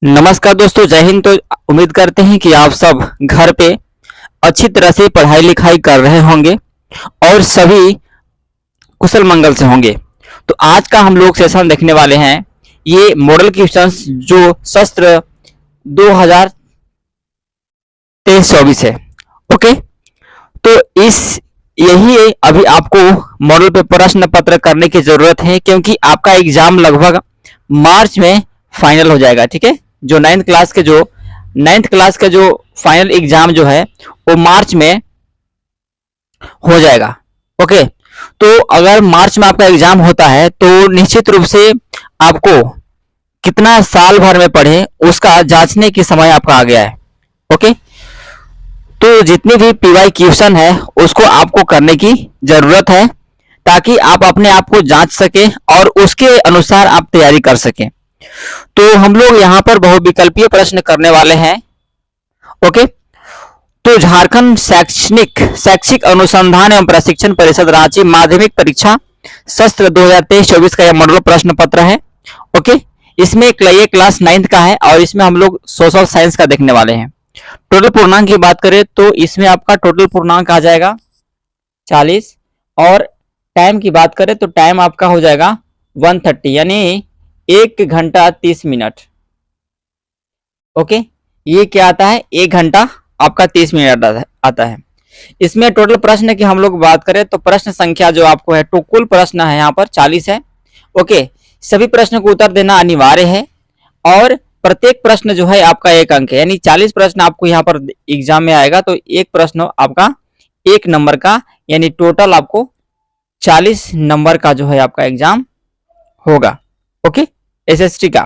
नमस्कार दोस्तों, जय हिंद। तो उम्मीद करते हैं कि आप सब घर पे अच्छी तरह से पढ़ाई लिखाई कर रहे होंगे और सभी कुशल मंगल से होंगे। तो आज का हम लोग सेशन देखने वाले हैं ये मॉडल क्वेश्चंस जो सत्र 2023-24 है। ओके, तो इस यही अभी आपको मॉडल पे प्रश्न पत्र करने की जरूरत है क्योंकि आपका एग्जाम लगभग मार्च में फाइनल हो जाएगा। ठीक है, जो नाइन्थ क्लास का जो फाइनल एग्जाम जो है वो मार्च में हो जाएगा। ओके, तो अगर मार्च में आपका एग्जाम होता है तो निश्चित रूप से आपको कितना साल भर में पढ़े उसका जांचने की समय आपका आ गया है। ओके, तो जितनी भी पीवाई क्वेश्चन है उसको आपको करने की जरूरत है ताकि आप अपने आप को जांच सके और उसके अनुसार आप तैयारी कर सकें। तो हम लोग यहाँ पर बहुविकल्पीय प्रश्न करने वाले हैं। ओके, तो झारखंड शैक्षिक अनुसंधान एवं प्रशिक्षण परिषद रांची माध्यमिक परीक्षा सत्र 2023-24 का यह मॉडल प्रश्न पत्र है। ओके, इसमें ये क्लास 9th का है और इसमें हम लोग सोशल साइंस का देखने वाले हैं। टोटल पूर्णांक की बात करें तो इसमें आपका टोटल पूर्णांक आ जाएगा 40 और टाइम की बात करें तो टाइम आपका हो जाएगा 130 यानी 1 घंटा 30 मिनट। ओके, ये क्या आता है, 1 घंटा आपका 30 मिनट आता है। इसमें टोटल प्रश्न की हम लोग बात करें तो प्रश्न संख्या जो आपको है तो कुल प्रश्न है यहाँ पर 40 है। ओके, सभी प्रश्न को उत्तर देना अनिवार्य है और प्रत्येक प्रश्न जो है आपका 1 अंक है, यानी 40 प्रश्न आपको यहाँ पर एग्जाम में आएगा तो एक प्रश्न आपका 1 नंबर का, यानी टोटल आपको 40 नंबर का जो है आपका एग्जाम होगा। ओके, एसएसटी का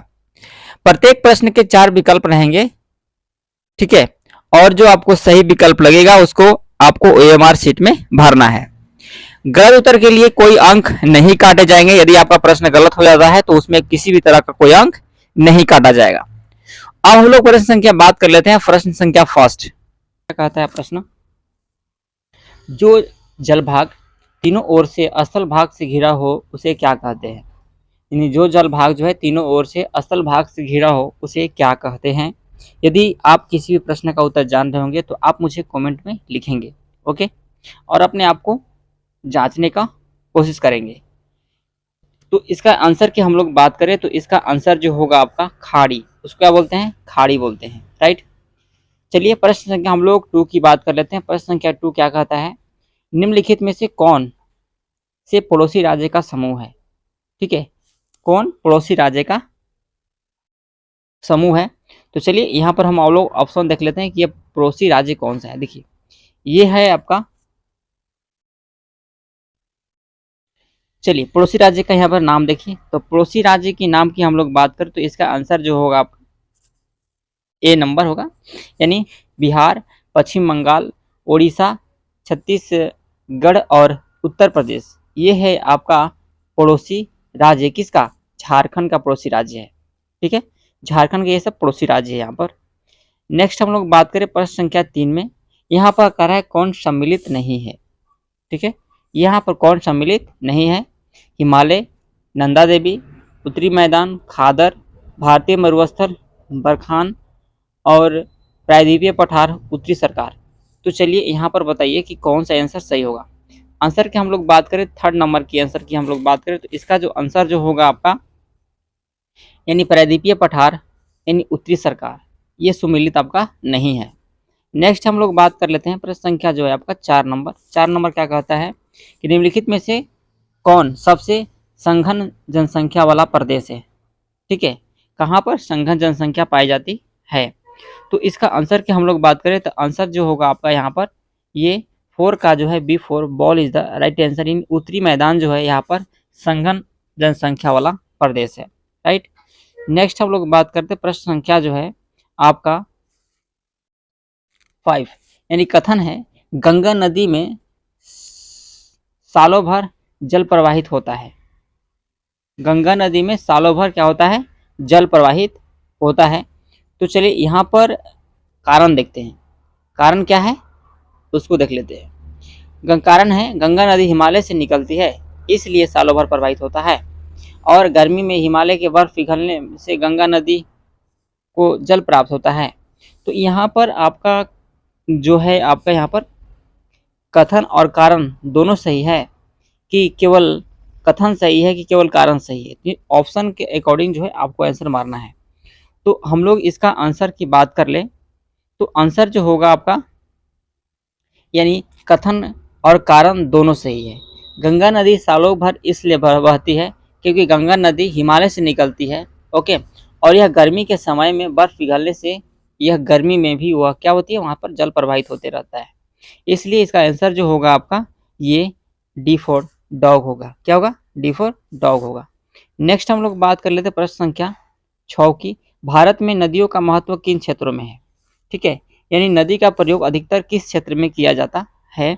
प्रत्येक प्रश्न के 4 विकल्प रहेंगे। ठीक है, और जो आपको सही विकल्प लगेगा उसको आपको ओएमआर शीट में भरना है। गलत उत्तर के लिए कोई अंक नहीं काटे जाएंगे। यदि आपका प्रश्न गलत हो जाता है तो उसमें किसी भी तरह का कोई अंक नहीं काटा जाएगा। अब हम लोग प्रश्न संख्या बात कर लेते हैं। प्रश्न संख्या फर्स्ट क्या कहता है प्रश्न, जो जलभाग तीनों ओर से स्थल भाग से घिरा हो उसे क्या कहते हैं। यानी जो जल भाग जो है तीनों ओर से स्थल भाग से घिरा हो उसे क्या कहते हैं। यदि आप किसी भी प्रश्न का उत्तर जान रहे होंगे तो आप मुझे कमेंट में लिखेंगे। ओके, और अपने आप को जांचने का कोशिश करेंगे। तो इसका आंसर की हम लोग बात करें तो इसका आंसर जो होगा आपका खाड़ी, उसको क्या बोलते हैं, खाड़ी बोलते हैं। राइट, चलिए प्रश्न संख्या हम लोग 2 की बात कर लेते हैं। प्रश्न संख्या 2 क्या कहता है, निम्नलिखित में से कौन से पड़ोसी राज्य का समूह है। ठीक है, कौन पड़ोसी राज्य का समूह है। तो चलिए यहाँ पर हम लोग ऑप्शन देख लेते हैं कि ये पड़ोसी राज्य कौन सा है। देखिए ये है आपका, चलिए पड़ोसी राज्य का यहाँ पर नाम देखिए। तो पड़ोसी राज्य की नाम की हम लोग बात करें तो इसका आंसर जो होगा आपका ए नंबर होगा, यानी बिहार, पश्चिम बंगाल, उड़ीसा, छत्तीसगढ़ और उत्तर प्रदेश। ये है आपका पड़ोसी राज्य किसका, झारखंड का पड़ोसी राज्य है। ठीक है, झारखंड के ये सब पड़ोसी राज्य है यहाँ पर। नेक्स्ट हम लोग बात करें प्रश्न संख्या 3 में, यहाँ पर कह रहा है कौन सम्मिलित नहीं है। ठीक है, यहाँ पर कौन सम्मिलित नहीं है, हिमालय, नंदा देवी, उत्तरी मैदान, खादर, भारतीय मरुस्थल, बरखान और प्रायद्वीपीय पठार, उत्तरी सरकार। तो चलिए यहाँ पर बताइए कि कौन सा आंसर सही होगा। आंसर की हम लोग बात करें, 3rd नंबर की आंसर की हम लोग बात करें तो इसका जो आंसर जो होगा आपका, यानी प्रायद्वीपीय पठार यानी उत्तरी सरकार, ये सुमिलित आपका नहीं है। नेक्स्ट हम लोग बात कर लेते हैं प्रश्न संख्या जो है आपका 4 नंबर। 4 नंबर क्या कहता है कि निम्नलिखित में से कौन सबसे संघन जनसंख्या वाला प्रदेश है। ठीक है, कहाँ पर संघन जनसंख्या पाई जाती है। तो इसका आंसर की हम लोग बात करें तो आंसर जो होगा आपका यहाँ पर ये 4 का जो है B4 ball is the right answer. इन उत्तरी मैदान जो है यहाँ पर संघन जनसंख्या वाला प्रदेश है। राइट, नेक्स्ट हम लोग बात करते हैं प्रश्न संख्या जो है आपका 5, यानी कथन है गंगा नदी में सालों भर जल प्रवाहित होता है। गंगा नदी में सालों भर क्या होता है, जल प्रवाहित होता है। तो चलिए यहाँ पर कारण देखते हैं, कारण क्या है उसको देख लेते हैं। कारण है गंगा नदी हिमालय से निकलती है इसलिए सालों भर प्रवाहित होता है, और गर्मी में हिमालय के बर्फ पिघलने से गंगा नदी को जल प्राप्त होता है। तो यहाँ पर आपका जो है आपका यहाँ पर कथन और कारण दोनों सही है कि केवल कथन सही है कि केवल कारण सही है। तो ऑप्शन के अकॉर्डिंग जो है आपको आंसर मारना है। तो हम लोग इसका आंसर की बात कर लें तो आंसर जो होगा आपका यानी कथन और कारण दोनों सही है। गंगा नदी सालों भर इसलिए बहती है क्योंकि गंगा नदी हिमालय से निकलती है। ओके, और यह गर्मी के समय में बर्फ पिघलने से यह गर्मी में भी वह क्या होती है वहाँ पर जल प्रवाहित होते रहता है। इसलिए इसका आंसर जो होगा आपका ये डी फॉर डॉग होगा। क्या होगा? डी फॉर डॉग होगा। नेक्स्ट हम लोग बात कर लेते हैं प्रश्न संख्या 6 की। भारत में नदियों का महत्व किन क्षेत्रों में है? ठीक है, यानी नदी का प्रयोग अधिकतर किस क्षेत्र में किया जाता है?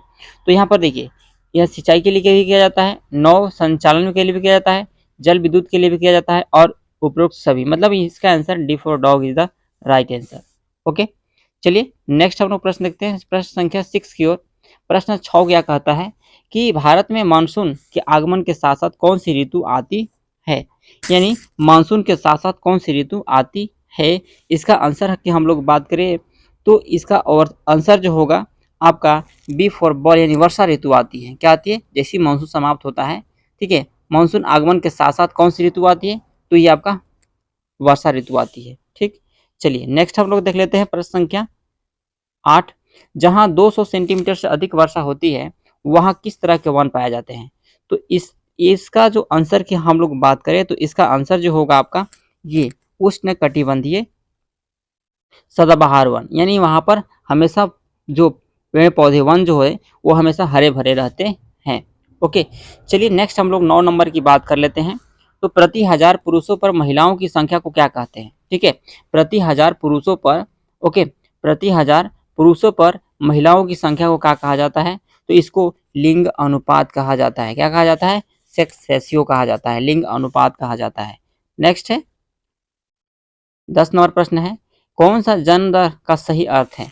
तो यहाँ पर देखिए, यह सिंचाई के लिए भी किया जाता है, नौ संचालन के लिए भी किया जाता है, जल विद्युत के लिए भी किया जाता है और उपरोक्त सभी। मतलब इसका answer D for dog is the right answer. Okay, चलिए नेक्स्ट हम लोग प्रश्न देखते हैं प्रश्न संख्या 6 की ओर। प्रश्न 6 क्या कहता है कि भारत में मानसून के आगमन के साथ साथ कौन सी ऋतु आती है? यानी मानसून के साथ साथ कौन सी ऋतु आती है? इसका आंसर की हम लोग बात करें तो इसका और आंसर जो होगा आपका बी फॉर बॉल यानी वर्षा ऋतु आती है। क्या आती है? जैसे मानसून समाप्त होता है, ठीक है, मानसून आगमन के साथ साथ कौन सी ऋतु आती है? तो ये आपका वर्षा ऋतु आती है। ठीक, चलिए नेक्स्ट हम लोग देख लेते हैं प्रश्न संख्या 8। जहां 200 सेंटीमीटर से अधिक वर्षा होती है वहां किस तरह के वन पाए जाते हैं? तो इसका जो आंसर की हम लोग बात करें तो इसका आंसर जो होगा आपका ये उष्णकटिबंधीय सदाबहार वन, यानी वहां पर हमेशा जो पेड़ पौधे वन जो है वो हमेशा हरे भरे रहते हैं। ओके, चलिए नेक्स्ट हम लोग 9 नंबर की बात कर लेते हैं। तो प्रति 1000 पुरुषों पर महिलाओं की संख्या को क्या कहते हैं? ठीक है, प्रति 1000 पुरुषों पर, ओके, प्रति 1000 पुरुषों पर महिलाओं की संख्या को क्या कहा जाता है? तो इसको लिंग अनुपात कहा जाता है। क्या कहा जाता है? सेक्स रेशियो कहा जाता है, लिंग अनुपात कहा जाता है। नेक्स्ट है 10 नंबर प्रश्न है, कौन सा जन्म दर का सही अर्थ है?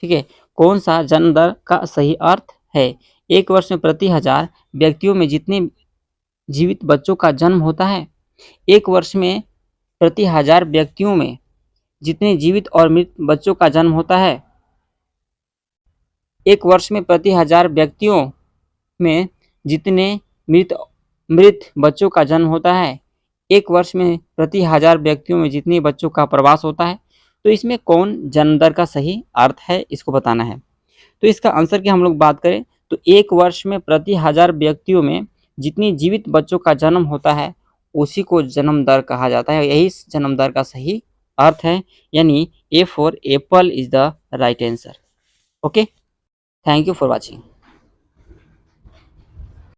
ठीक है, कौन सा जन्म दर का सही अर्थ है? एक वर्ष में प्रति 1000 व्यक्तियों में जितने जीवित बच्चों का जन्म होता है, एक वर्ष में प्रति 1000 व्यक्तियों में जितने जीवित और मृत बच्चों का जन्म होता है, एक वर्ष में प्रति 1000 व्यक्तियों में जितने मृत बच्चों का जन्म होता है, एक वर्ष में प्रति 1000 व्यक्तियों में जितने बच्चों का प्रवास होता है। तो इसमें कौन जन्म दर का सही अर्थ है इसको बताना है। तो इसका आंसर की हम लोग बात करें तो एक वर्ष में प्रति 1000 व्यक्तियों में जितनी जीवित बच्चों का जन्म होता है उसी को जन्म दर कहा जाता है। यही जन्म दर का सही अर्थ है, यानी A for Apple is the right answer. Okay, thank you for watching.